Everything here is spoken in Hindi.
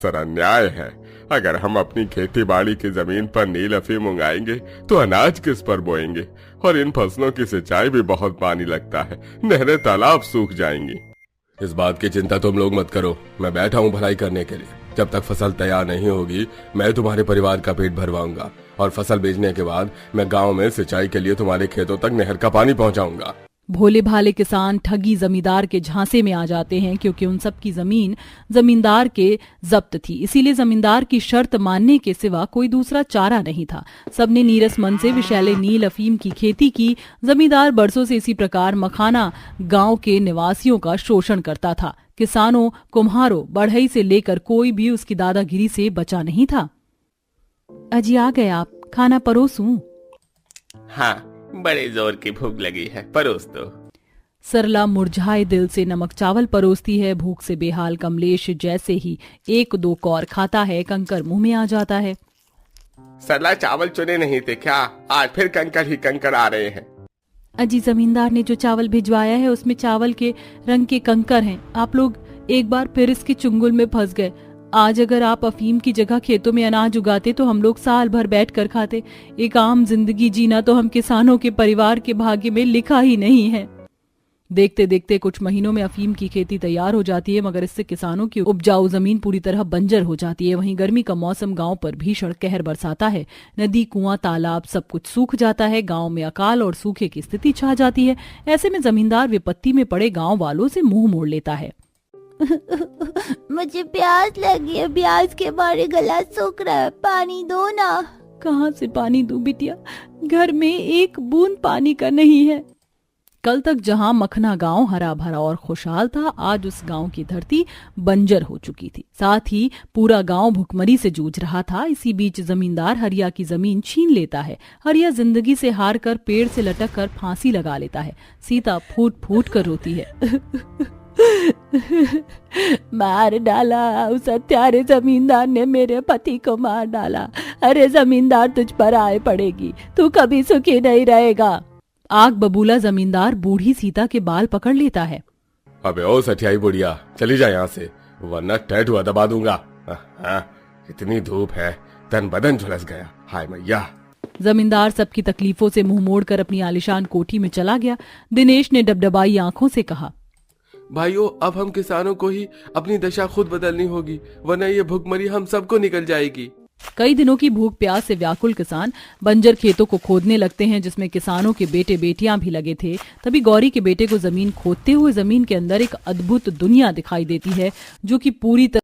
सर अन्याय है। अगर हम अपनी खेती बाड़ी की जमीन पर नील अफीम उगाएंगे तो अनाज किस पर बोएंगे? और इन फसलों की सिंचाई भी बहुत पानी लगता है, नहरें तालाब सूख जाएंगी। इस बात की चिंता तुम लोग मत करो, मैं बैठा हूँ भलाई करने के लिए। जब तक फसल तैयार नहीं होगी मैं तुम्हारे परिवार का पेट भरवाऊंगा और फसल बेचने के बाद मैं गांव में सिंचाई के लिए तुम्हारे खेतों तक नहर का पानी पहुंचाऊंगा। भोले भाले किसान ठगी जमींदार के झांसे में आ जाते हैं, क्योंकि उन सब की जमीन जमींदार के जब्त थी। इसीलिए जमींदार की शर्त मानने के सिवा कोई दूसरा चारा नहीं था। सबने नीरस मन से विषैले नील अफीम की खेती की। जमींदार बरसों से इसी प्रकार मखाना गांव के निवासियों का शोषण करता था। किसानों, कुम्हारों, बढ़ई से लेकर कोई भी उसकी दादागिरी से बचा नहीं था। अजी आ गए आप, खाना परोसूं? हाँ, बड़े जोर की भूख लगी है, परोस दो। सरला मुरझाए दिल से नमक चावल परोसती है। भूख से बेहाल कमलेश जैसे ही एक दो कौर खाता है, कंकर मुंह में आ जाता है। सरला चावल चुने नहीं थे क्या? आज फिर कंकर ही कंकर आ रहे हैं। अजी जमींदार ने जो चावल भिजवाया है उसमें चावल के रंग के कंकर हैं। आप लोग एक बार फिर इसके चुंगल में फंस गए। आज अगर आप अफीम की जगह खेतों में अनाज उगाते तो हम लोग साल भर बैठ कर खाते। एक आम जिंदगी जीना तो हम किसानों के परिवार के भाग्य में लिखा ही नहीं है। देखते देखते कुछ महीनों में अफीम की खेती तैयार हो जाती है, मगर इससे किसानों की उपजाऊ जमीन पूरी तरह बंजर हो जाती है। वहीं गर्मी का मौसम गांव पर भीषण कहर बरसाता है। नदी, कुआं, तालाब सब कुछ सूख जाता है। गांव में अकाल और सूखे की स्थिति छा जाती है। ऐसे में जमींदार विपत्ति में पड़े गांव वालों से मुंह मोड़ लेता है। मुझे प्यास लगी है, प्यास के मारे गला सूख रहा है, पानी दो ना। कहाँ से पानी दूं बिटिया, घर में एक बूंद पानी का नहीं है। कल तक जहां मखना गांव हरा भरा और खुशहाल था, आज उस गांव की धरती बंजर हो चुकी थी। साथ ही पूरा गांव भुखमरी से जूझ रहा था। इसी बीच जमींदार हरिया की जमीन छीन लेता है। हरिया जिंदगी से हार कर पेड़ से लटक कर फांसी लगा लेता है। सीता फूट फूट कर रोती है। मार डाला, उस हत्यारे जमींदार ने मेरे पति को मार डाला। अरे जमींदार, तुझ पर आए पड़ेगी, तू कभी सुखी नहीं रहेगा। आग बबूला जमींदार बूढ़ी सीता के बाल पकड़ लेता है। अबे ओ सठियाई बुढ़िया, चली जा यहाँ से, वरना टैटू दबा दूंगा। इतनी धूप है, तन बदन झुलस गया। हाय मैया। जमींदार सबकी तकलीफों से मुंह मोड़कर अपनी आलिशान कोठी में चला गया। दिनेश ने डबडबाई आंखों से कहा, भाइयों, अब हम किसानों को ही अपनी दशा खुद बदलनी होगी, वरना ये भुखमरी हम सबको निकल जाएगी। कई दिनों की भूख प्यास से व्याकुल किसान बंजर खेतों को खोदने लगते हैं, जिसमें किसानों के बेटे बेटियां भी लगे थे। तभी गौरी के बेटे को जमीन खोदते हुए जमीन के अंदर एक अद्भुत दुनिया दिखाई देती है, जो कि पूरी तरह